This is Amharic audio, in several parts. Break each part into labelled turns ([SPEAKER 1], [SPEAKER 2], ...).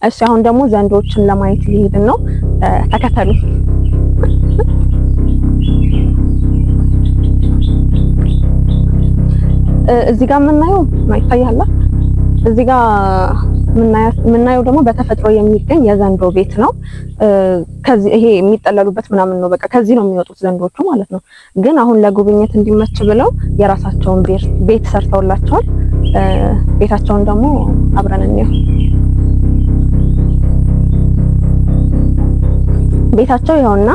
[SPEAKER 1] እሺ አሁን ደግሞ ዘንዶችን ለማየት ሊሄድን ነው። ተከተሉ። እዚህ ጋር የምናየው ይታያል። እዚህ ጋር የምናየው ደግሞ በተፈጥሮ የሚገኝ የዘንዶ ቤት ነው። ከዚህ ይሄ የሚጠለሉበት ምናምን ነው። በቃ ከዚህ ነው የሚወጡት ዘንዶቹ ማለት ነው። ግን አሁን ለጉብኝት እንዲመች ብለው የራሳቸውን ቤት ሰርተውላቸዋል። ቤታቸውን ደግሞ አብረን እንየው። ቤታቸው ይኸውና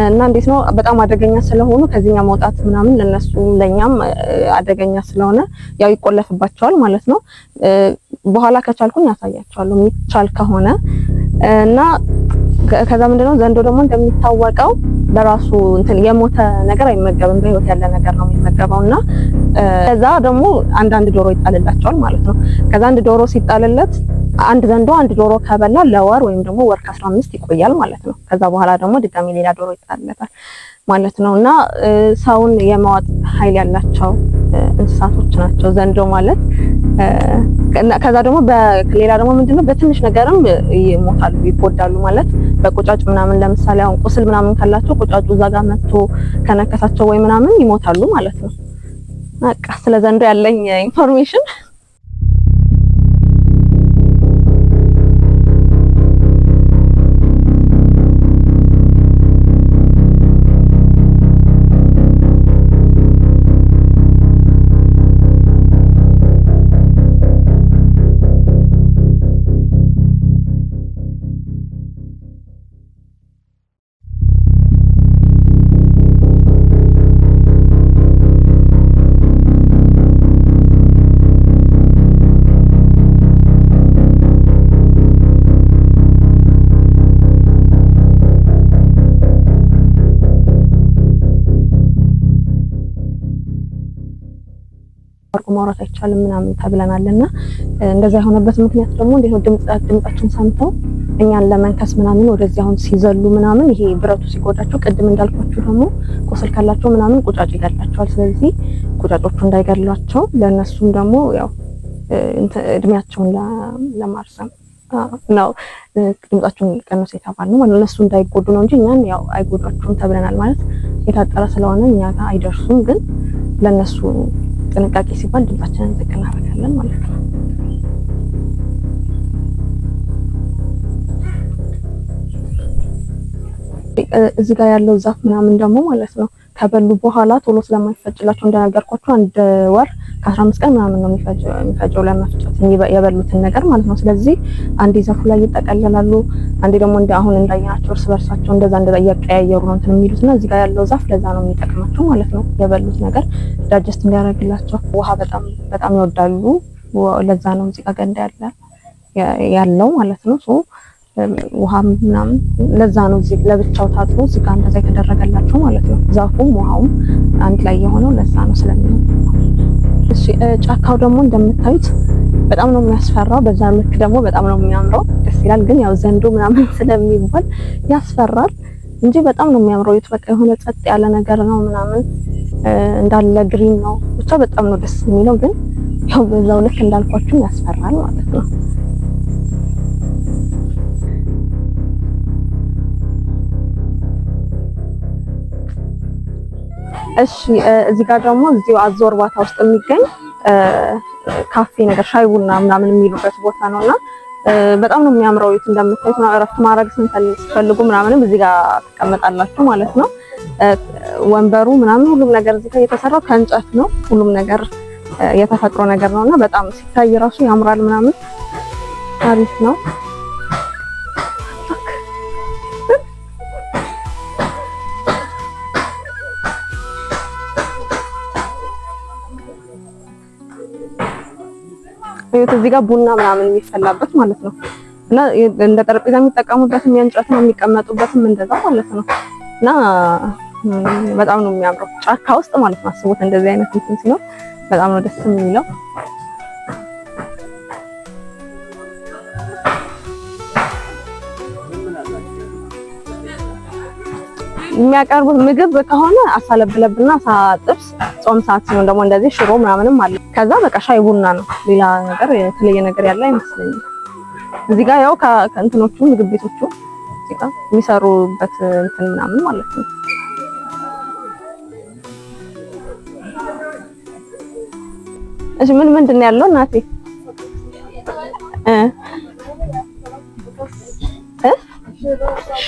[SPEAKER 1] እና እንዴት ነው በጣም አደገኛ ስለሆኑ ከዚህኛ መውጣት ምናምን ለነሱ ለኛም አደገኛ ስለሆነ ያው ይቆለፍባቸዋል ማለት ነው። በኋላ ከቻልኩኝ ያሳያቸዋለሁ የሚቻል ከሆነ እና ከዛ ምንድነው ዘንዶ ደግሞ እንደሚታወቀው በራሱ እንትን የሞተ ነገር አይመገብም፣ በህይወት ያለ ነገር ነው የሚመገበውና ከዛ ደግሞ አንድ ዶሮ ይጣልላቸዋል ማለት ነው። ከዛ አንድ ዶሮ ሲጣልለት አንድ ዘንዶ አንድ ዶሮ ከበላ ለወር ወይም ደግሞ ወር ከ15 ይቆያል ማለት ነው። ከዛ በኋላ ደግሞ ድጋሚ ሌላ ዶሮ ይጣልለታል ማለት ነውና ሰውን የማዋጥ ኃይል ያላቸው እንስሳቶች ናቸው ዘንዶ ማለት። ከዛ ደግሞ በሌላ ደግሞ ምንድነው በትንሽ ነገርም ይሞታሉ፣ ይጎዳሉ ማለት በቁጫጭ ምናምን። ለምሳሌ አሁን ቁስል ምናምን ካላቸው ቁጫጩ እዛ ጋር መጥቶ ከነከሳቸው ወይ ምናምን ይሞታሉ ማለት ነው። በቃ ስለ ዘንዶ ያለኝ ኢንፎርሜሽን ማውራት አይቻልም ምናምን ተብለናልና እንደዛ የሆነበት ምክንያት ደግሞ እንዴት ነው ድምጻችን ሰምተው እኛን ለመንከስ ምናምን ወደዚህ አሁን ሲዘሉ ምናምን ይሄ ብረቱ ሲጎዳቸው ቅድም እንዳልኳችሁ ደግሞ ቁስል ካላቸው ምናምን ቁጫጭ ይገላቸዋል። ስለዚህ ቁጫጮቹ እንዳይገሏቸው ለነሱም ደግሞ ያው እድሜያቸውን ለማርዘም ነው ድምጻቸውን ቀነሱ የተባልነው ማለት እነሱ እንዳይጎዱ ነው እንጂ እኛን ያው አይጎዳቸውም ተብለናል። ማለት የታጠረ ስለሆነ እኛ ጋር አይደርሱም፣ ግን ለነሱ ጥንቃቄ ሲባል ድምጻችንን ዝቅ እናደርጋለን ማለት ነው። እዚህ ጋር ያለው ዛፍ ምናምን ደግሞ ማለት ነው ከበሉ በኋላ ቶሎ ስለማይፈጭላቸው እንደነገርኳችሁ 1 ወር ከ15 ቀን ምናምን ነው የሚፈጀው ለመፍጨት የበሉትን ነገር ማለት ነው። ስለዚህ አንዴ ዛፉ ላይ ይጠቀለላሉ፣ አንዴ ደግሞ አሁን እንዳየናቸው እርስ በርሳቸው እንደዛ እያቀያየሩ ነው እንትን የሚሉትና እዚህ ጋር ያለው ዛፍ ለዛ ነው የሚጠቅማቸው ማለት ነው። የበሉት ነገር ዳይጀስት እንዲያደርግላቸው። ውሃ በጣም ይወዳሉ። ለዛ ነው እዚህ ጋር ገንዳ ያለው ማለት ነው። ውሃ ምናምን ለዛ ነው እዚህ ለብቻው ታጥቦ እዚህ ጋር እንደዛ የተደረገላቸው ማለት ነው። ዛፉም ውሃውም አንድ ላይ የሆነው ለዛ ነው ስለሚሆን። እሺ ጫካው ደግሞ እንደምታዩት በጣም ነው የሚያስፈራው። በዛ ልክ ደግሞ በጣም ነው የሚያምረው፣ ደስ ይላል። ግን ያው ዘንዶ ምናምን ስለሚባል ያስፈራል እንጂ በጣም ነው የሚያምረው። በቃ የሆነ ጸጥ ያለ ነገር ነው ምናምን እንዳለ ግሪን ነው። ብቻ በጣም ነው ደስ የሚለው። ግን ያው በዛው ልክ እንዳልኳችሁ ያስፈራል ማለት ነው። እሺ እዚህ ጋር ደግሞ እዚሁ አዞ እርባታ ውስጥ የሚገኝ ካፌ ነገር ሻይ ቡና ምናምን የሚሉበት ቦታ ነውና በጣም ነው የሚያምረው። እንደምታዩት ነው። እረፍት ማድረግ ስትፈልጉ ምናምንም እዚህ ጋር ተቀመጣላችሁ ማለት ነው። ወንበሩ ምናምን ሁሉም ነገር እዚህ ጋር የተሰራው ከእንጨት ነው። ሁሉም ነገር የተፈጥሮ ነገር ነውና በጣም ሲታይ ራሱ ያምራል ምናምን አሪፍ ነው። እዚህ ጋር ቡና ምናምን የሚፈላበት ማለት ነው እና እንደ ጠረጴዛ የሚጠቀሙበትም የእንጨት ነው፣ የሚቀመጡበትም እንደዛ ማለት ነው። እና በጣም ነው የሚያምረው ጫካ ውስጥ ማለት ነው። አስቡት እንደዚህ አይነት እንትን ሲኖር በጣም ነው ደስ የሚለው። የሚያቀርቡት ምግብ ከሆነ አሳለብለብና ጥብስ፣ ጾም ሰዓት ሲሆን ደግሞ እንደዚህ ሽሮ ምናምንም አለ። ከዛ በቃ ሻይ ቡና ነው። ሌላ ነገር የተለየ ነገር ያለ አይመስለኝም። እዚህ ጋር ያው ከእንትኖቹ ምግብ ቤቶቹ እዚህ ጋር የሚሰሩበት እንትን ምናምን ማለት ነው። እሺ ምን ምንድን ነው ያለው እናቴ?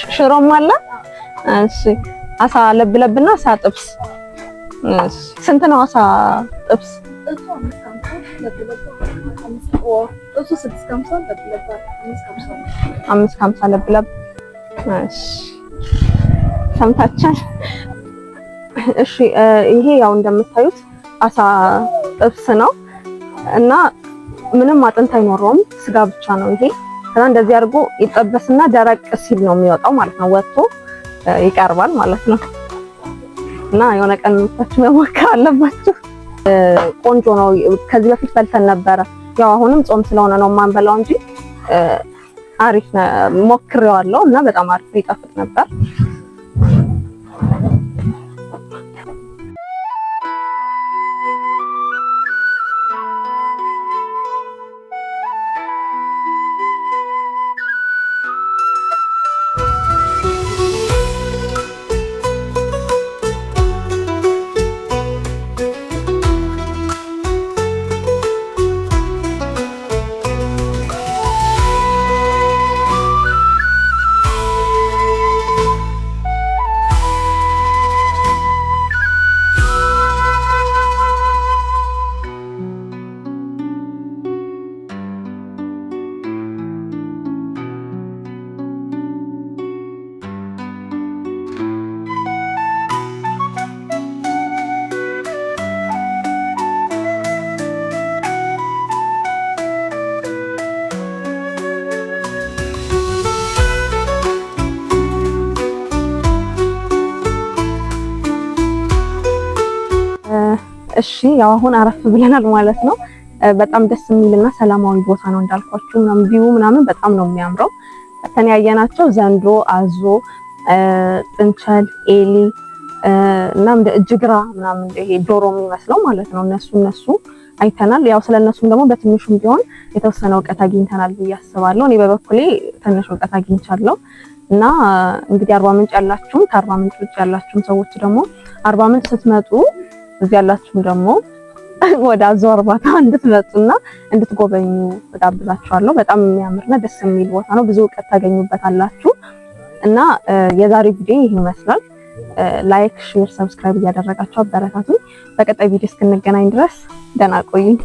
[SPEAKER 1] ሽሮም አለ። እሺ አሳ ለብለብና አሳ ጥብስ። እሺ ስንት ነው አሳ ጥብስ? 550 ለብለብ። እሺ ሰምታችኋል። እሺ ይሄ ያው እንደምታዩት አሳ ጥብስ ነው እና ምንም አጥንት አይኖረውም፣ ስጋ ብቻ ነው ይሄ። ከዛ እንደዚህ አድርጎ ይጠበስና ደረቅ ሲል ነው የሚወጣው ማለት ነው። ወጥቶ ይቀርባል ማለት ነው። እና የሆነ ቀን መጥታችሁ መሞከር አለባችሁ። ቆንጆ ነው። ከዚህ በፊት በልተን ነበረ። ያው አሁንም ጾም ስለሆነ ነው የማንበላው እንጂ አሪፍ ነው። ሞክሬዋለሁ እና በጣም አሪፍ ይጣፍጥ ነበር። እሺ ያው አሁን አረፍ ብለናል ማለት ነው። በጣም ደስ የሚልና ሰላማዊ ቦታ ነው እንዳልኳችሁ። ቪው ምናምን በጣም ነው የሚያምረው። ተነያየናቸው ዘንዶ፣ አዞ፣ ጥንቸል፣ ኤሊ እና እንደ እጅግራ ምናምን ይሄ ዶሮ የሚመስለው ማለት ነው። እነሱ አይተናል። ያው ስለነሱም ደግሞ በትንሹም ቢሆን የተወሰነ እውቀት አግኝተናል ብዬ አስባለሁ። እኔ በበኩሌ ትንሽ እውቀት አግኝቻለሁ። እና እንግዲህ አርባ ምንጭ ያላችሁም ከአርባ ምንጭ ውጭ ያላችሁም ሰዎች ደግሞ አርባ ምንጭ ስትመጡ እዚህ ያላችሁም ደግሞ ወደ አዞ እርባታ እንድትመጡና እንድትጎበኙ እጋብዛችኋለሁ። በጣም የሚያምርና ደስ የሚል ቦታ ነው። ብዙ እውቀት ታገኙበታላችሁ። እና የዛሬው ቪዲዮ ይሄን ይመስላል። ላይክ፣ ሼር፣ ሰብስክራይብ እያደረጋችሁ አበረታቱኝ። በቀጣይ ቪዲዮ እስክንገናኝ ድረስ ደህና ቆዩኝ።